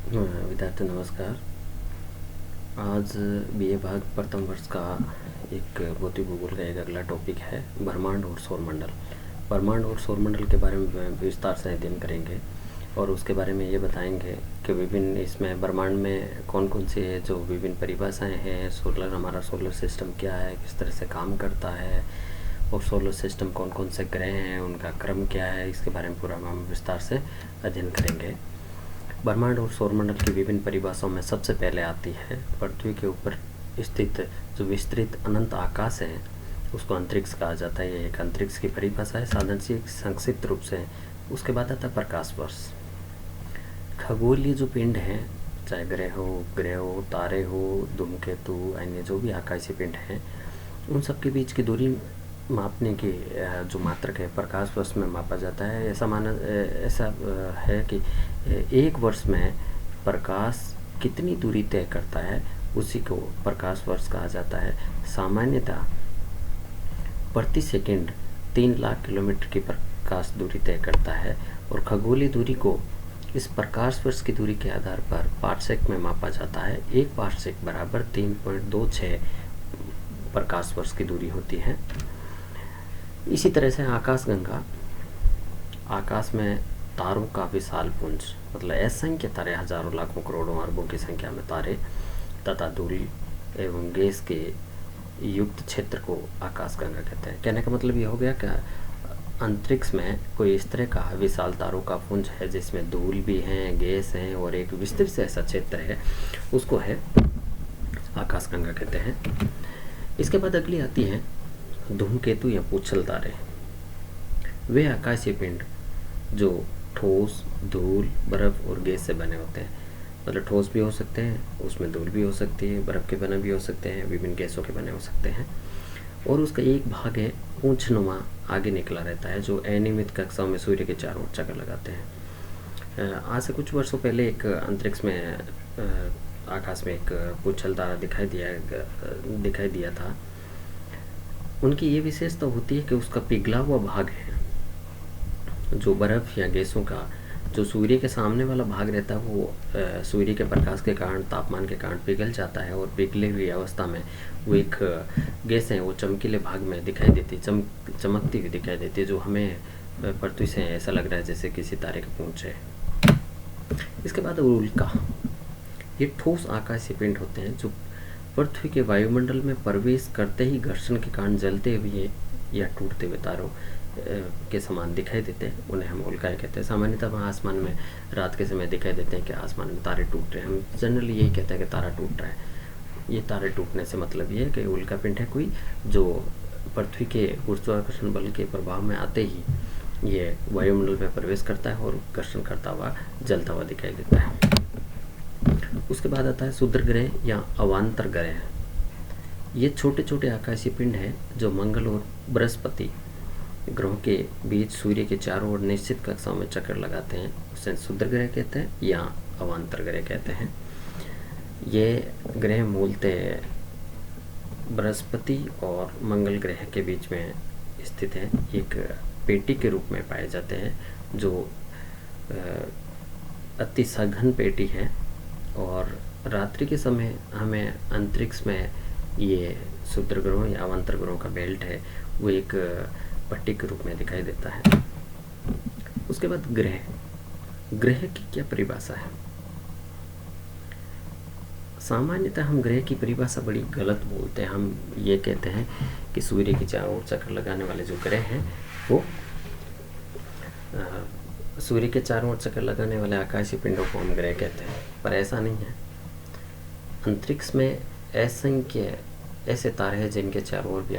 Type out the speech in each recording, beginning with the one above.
विद्यार्थी नमस्कार। आज बीए भाग प्रथम वर्ष का एक भौतिक भूगोल का एक अगला टॉपिक है ब्रह्मांड और सौरमंडल। ब्रह्मांड और सौरमंडल के बारे में विस्तार से अध्ययन करेंगे और उसके बारे में ये बताएंगे कि विभिन्न इसमें ब्रह्मांड में कौन कौन सी जो विभिन्न परिभाषाएं हैं, हमारा सोलर सिस्टम क्या है, किस तरह से काम करता है, और सोलर सिस्टम कौन कौन से ग्रह हैं, उनका क्रम क्या है, इसके बारे में पूरा हम विस्तार से अध्ययन करेंगे। ब्रह्मांड और सौरमंडल की विभिन्न परिभाषाओं में सबसे पहले आती है पृथ्वी के ऊपर स्थित जो विस्तृत अनंत आकाश है उसको अंतरिक्ष कहा जाता है। ये एक अंतरिक्ष की परिभाषा है, साधन से संक्षिप्त रूप से। उसके बाद आता है प्रकाश वर्ष। खगोलीय जो पिंड हैं, चाहे ग्रह हो, तारे हो, धूमकेतु, अन्य जो भी आकाशीय पिंड हैं, उन सब के बीच की दूरी मापने की जो मात्रक है प्रकाश वर्ष में मापा जाता है। ऐसा है कि एक वर्ष में प्रकाश कितनी दूरी तय करता है उसी को प्रकाश वर्ष कहा जाता है। सामान्यतः प्रति सेकंड 3 लाख किलोमीटर की प्रकाश दूरी तय करता है और खगोलीय दूरी को इस प्रकाश वर्ष की दूरी के आधार पर पार्सेक में मापा जाता है। एक पार्सेक बराबर 3.26 प्रकाश वर्ष की दूरी होती है। इसी तरह से आकाशगंगा, आकाश में तारों का विशाल पुंज, मतलब असंख्य तारे, हजारों लाखों करोड़ों अरबों की संख्या में तारे तथा धूल एवं गैस के युक्त क्षेत्र को आकाशगंगा कहते हैं। कहने का मतलब ये हो गया कि अंतरिक्ष में कोई इस तरह का विशाल तारों का पुंज है जिसमें धूल भी हैं, गैस हैं और एक विस्तृत से ऐसा क्षेत्र है, उसको है आकाशगंगा कहते हैं। इसके बाद अगली आती है धूमकेतु या पूछल तारे। वे आकाशीय पिंड जो ठोस, धूल, बर्फ और गैस से बने होते हैं। मतलब ठोस भी हो सकते हैं, उसमें धूल भी हो सकती है, बर्फ के बने भी हो सकते हैं, विभिन्न गैसों के बने हो सकते हैं। और उसका एक भाग है पूंछनुमा, आगे निकला रहता है, जो अनियमित कक्षाओं में सूर्य के चारों ओर चक्कर लगाते हैं। आज से कुछ वर्षों पहले एक अंतरिक्ष में आकाश में एक पूछल तारा दिखाई दिया था। उनकी ये विशेषता होती है कि उसका पिघला हुआ भाग है, जो बर्फ या गैसों का जो सूर्य के सामने वाला भाग रहता है वो सूर्य के प्रकाश के कारण, तापमान के कारण पिघल जाता है और पिघले हुई अवस्था में वो एक गैस है वो चमकीले भाग में दिखाई देती, चमकती हुई दिखाई देती है, जो हमें पृथ्वी से ऐसा लग रहा है जैसे किसी तारे का पूंछ है। इसके बाद उल्का। ये ठोस आकाशीय पिंड होते हैं जो पृथ्वी के वायुमंडल में प्रवेश करते ही घर्षण के कारण जलते हुए या टूटते हुए तारों के समान दिखाई देते हैं, उन्हें हम उल्काएं कहते हैं। सामान्यतः वहाँ आसमान में रात के समय दिखाई देते हैं कि आसमान में तारे टूट रहे हैं। हम जनरली यही कहते हैं कि तारा टूट रहा है। ये तारे टूटने से मतलब ये है कि उल्का पिंड है कोई जो पृथ्वी के गुरुत्वाकर्षण बल के प्रभाव में आते ही ये वायुमंडल में प्रवेश करता है और घर्षण करता हुआ जलता हुआ दिखाई देता है। उसके बाद आता है क्षुद्र ग्रह या अवान्तर ग्रह। ये छोटे छोटे आकाशीय पिंड हैं जो मंगल और बृहस्पति ग्रहों के बीच सूर्य के चारों ओर निश्चित कक्षाओं में चक्कर लगाते हैं। उसे क्षुद्र ग्रह कहते हैं या अवान्तर ग्रह कहते हैं। ये ग्रह मूलतः बृहस्पति और मंगल ग्रह के बीच में स्थित हैं। एक पेटी के रूप में पाए जाते हैं जो अति सघन पेटी है और रात्रि के समय हमें अंतरिक्ष में ये क्षुद्र ग्रहों या अवान्तर ग्रहों का बेल्ट है वो एक पट्टी के रूप में दिखाई देता है। उसके बाद ग्रह की क्या परिभाषा है। सामान्यतः हम ग्रह की परिभाषा बड़ी गलत बोलते हैं। हम ये कहते हैं कि सूर्य के चारों ओर चक्कर लगाने वाले जो ग्रह हैं वो सूर्य के चारों ओर चक्कर लगाने वाले आकाशीय पिंडों को हम ग्रह कहते हैं, पर ऐसा नहीं है। अंतरिक्ष में असंख्य ऐसे तारे हैं जिनके चारों ओर भी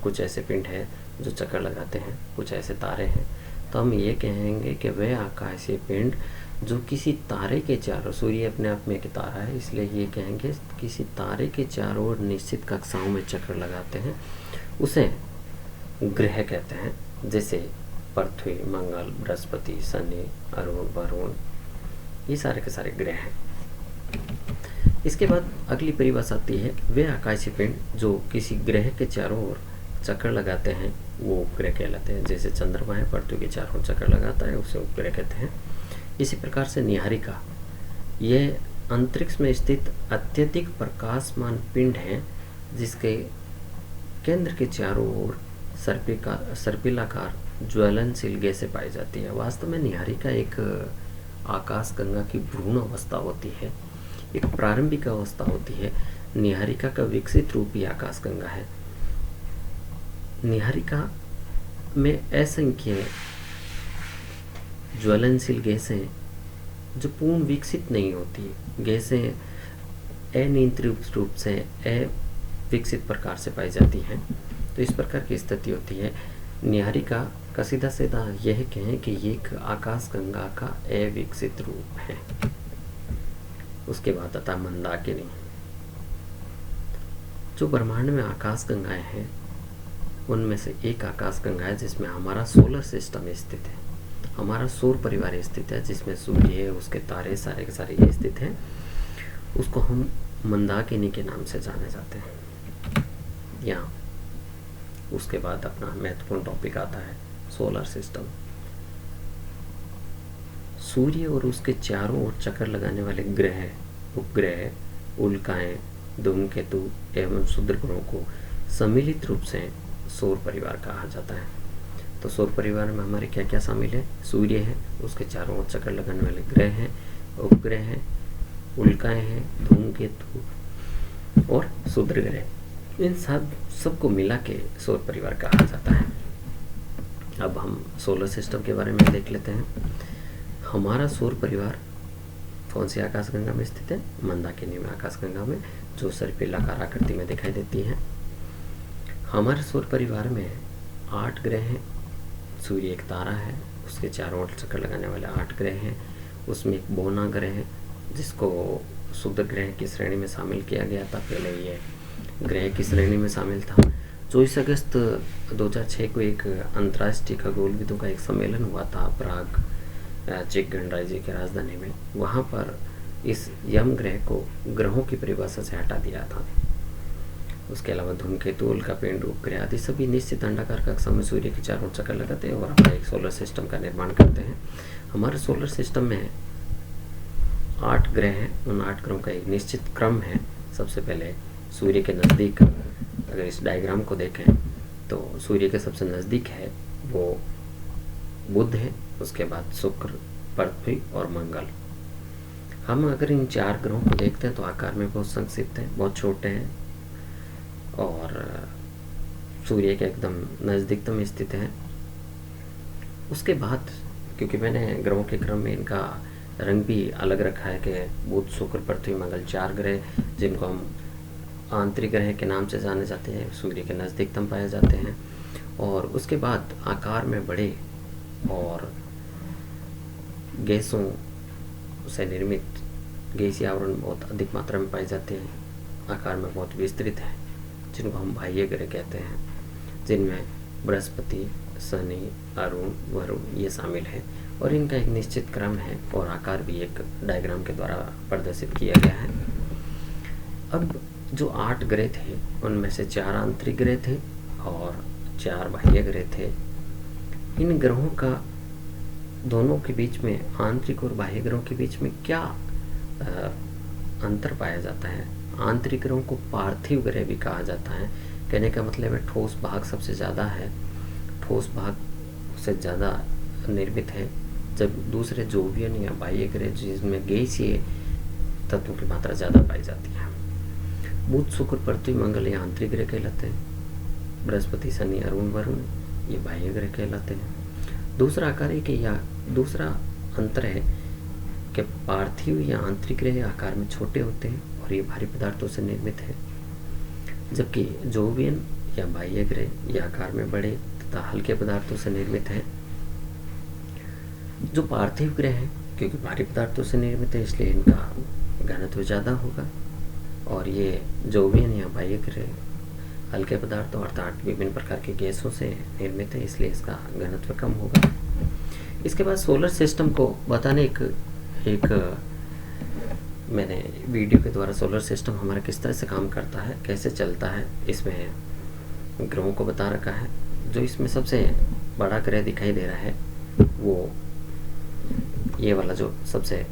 कुछ ऐसे पिंड हैं जो चक्कर लगाते हैं, कुछ ऐसे तारे हैं। तो हम ये कहेंगे कि वह आकाशीय पिंड जो किसी तारे के चारों, सूर्य अपने आप में एक तारा है इसलिए ये कहेंगे किसी तारे के चारों ओर निश्चित कक्षाओं में चक्कर लगाते हैं, उसे ग्रह कहते हैं। जैसे पृथ्वी, मंगल, बृहस्पति, शनि, वरुण, ये सारे के सारे ग्रह हैं। इसके बाद अगली परिभाषा आती है वे आकाशीय पिंड जो किसी ग्रह के चारों ओर चक्कर लगाते हैं वो उपग्रह कहलाते हैं। जैसे चंद्रमा है, पृथ्वी के चारों ओर चक्कर लगाता है, उसे उपग्रह कहते हैं। इसी प्रकार से निहारिका ये अंतरिक्ष में स्थित अत्यधिक प्रकाशमान पिंड हैं जिसके केंद्र के चारों ओर सर्पिलाकार ज्वलनशील गैसें पाई जाती है। वास्तव में निहारिका एक आकाशगंगा की भ्रूण अवस्था होती है, एक प्रारंभिक अवस्था होती है। निहारिका का विकसित रूप ही आकाशगंगा है। निहारिका में असंख्य ज्वलनशील गैसें जो पूर्ण विकसित नहीं होती, गैसें अनियंत्रित रूप से अविकसित प्रकार से पाई जाती हैं। तो इस प्रकार की स्थिति होती है। निहारिका का सीधा सीधा यह कहें कि ये एक आकाशगंगा का अविकसित रूप है। उसके बाद आता मंदाकिनी। जो ब्रह्मांड में आकाशगंगाएं हैं उनमें से एक आकाशगंगा है जिसमें हमारा सोलर सिस्टम स्थित है, हमारा सौर परिवार स्थित है, जिसमें सूर्य, उसके तारे सारे के सारे ये स्थित हैं। उसको हम मंदाकिनी के नाम से जाने जाते हैं। यहाँ उसके बाद अपना महत्वपूर्ण टॉपिक आता है सोलर सिस्टम। सूर्य और उसके चारों ओर चक्कर लगाने वाले ग्रह, उपग्रह, उल्काएं, धूमकेतु एवं क्षुद्र ग्रहों को सम्मिलित रूप से सौर परिवार कहा जाता है। तो सौर परिवार में हमारे क्या क्या शामिल है? सूर्य है, उसके चारों ओर चक्कर लगाने वाले ग्रह हैं, उपग्रह हैं, उल्काएं हैं, धूमकेतु और क्षुद्र ग्रह। इन सबको मिला के सौर परिवार कहा जाता है। अब हम सोलर सिस्टम के बारे में देख लेते हैं। हमारा सौर परिवार कौन सी आकाशगंगा में स्थित है? मंदाकिनी में आकाशगंगा में, जो सर्पिलाकार आकृति में दिखाई देती है। हमारे सौर परिवार में 8 ग्रह हैं। सूर्य एक तारा है, उसके चारों ओर चक्कर लगाने वाले 8 ग्रह हैं। उसमें एक बोना ग्रह है जिसको क्षुद्र ग्रह की श्रेणी में शामिल किया गया था। पहले ये ग्रह की श्रेणी में शामिल था। 24 अगस्त 2006 को एक अंतर्राष्ट्रीय खगोलविदों का एक सम्मेलन हुआ था प्राग, चेक गणराज्य की राजधानी में। वहाँ पर इस यम ग्रह को ग्रहों की परिभाषा से हटा दिया था। उसके अलावा धूमकेतु, उल्कापिंड, उपग्रह आदि सभी निश्चित अंडाकार कक्षा में सूर्य के चारों ओर चक्कर लगाते हैं और अपना एक सोलर सिस्टम का निर्माण करते हैं। हमारे सोलर सिस्टम में 8 ग्रह हैं। उन 8 ग्रहों का एक निश्चित क्रम है। सबसे पहले सूर्य के नज़दीक, अगर इस डायग्राम को देखें तो सूर्य के सबसे नज़दीक है वो बुध है, उसके बाद शुक्र, पृथ्वी और मंगल। हम अगर इन 4 ग्रहों को देखते हैं तो आकार में बहुत संक्षिप्त हैं, बहुत छोटे हैं और सूर्य के एकदम नज़दीकतम स्थित हैं। उसके बाद, क्योंकि मैंने ग्रहों के क्रम में इनका रंग भी अलग रखा है कि बुध, शुक्र, पृथ्वी, मंगल 4 ग्रह जिनको हम आंतरिक ग्रह के नाम से जाने जाते हैं, सूर्य के नज़दीकतम पाए जाते हैं। और उसके बाद आकार में बड़े और गैसों से निर्मित गैसीय आवरण बहुत अधिक मात्रा में पाए जाते हैं, आकार में बहुत विस्तृत है, जिनको हम बाह्य ग्रह कहते हैं, जिनमें बृहस्पति, शनि, अरुण, वरुण ये शामिल है। और इनका एक निश्चित क्रम है और आकार भी एक डायग्राम के द्वारा प्रदर्शित किया गया है। अब जो 8 ग्रह थे उनमें से 4 आंतरिक ग्रह थे और 4 बाह्य ग्रह थे। इन ग्रहों का दोनों के बीच में, आंतरिक और बाह्य ग्रहों के बीच में क्या अंतर पाया जाता है? आंतरिक ग्रहों को पार्थिव ग्रह भी कहा जाता है। कहने का मतलब है ठोस भाग सबसे ज़्यादा है, ठोस भाग से ज़्यादा निर्मित है, जब दूसरे जोवियन या बाह्य ग्रह जिसमें गैसीय तत्वों की मात्रा ज़्यादा पाई जाती है। बुध, शुक्र, पृथ्वी, मंगल ये आंतरिक ग्रह कहलाते हैं। बृहस्पति, शनि, अरुण, वरुण ये बाह्य ग्रह कहलाते हैं। दूसरा आकार है कि या दूसरा अंतर है कि पार्थिव या आंतरिक ग्रह आकार में छोटे होते हैं और ये भारी पदार्थों से निर्मित है, जबकि जोवियन या बाह्य ग्रह ये आकार में बड़े तथा हल्के पदार्थों से निर्मित है। जो पार्थिव ग्रह है, क्योंकि भारी पदार्थों से निर्मित है इसलिए इनका घनत्व ज़्यादा होगा, और ये जोवियन या बाह्य ग्रह हल्के पदार्थों अर्थात विभिन्न प्रकार के गैसों से निर्मित है, इसलिए इसका घनत्व कम होगा। इसके बाद सोलर सिस्टम को बताने एक मैंने वीडियो के द्वारा सोलर सिस्टम हमारा किस तरह से काम करता है, कैसे चलता है, इसमें ग्रहों को बता रखा है। जो इसमें सबसे बड़ा ग्रह दिखाई दे रहा है वो ये वाला जो सबसे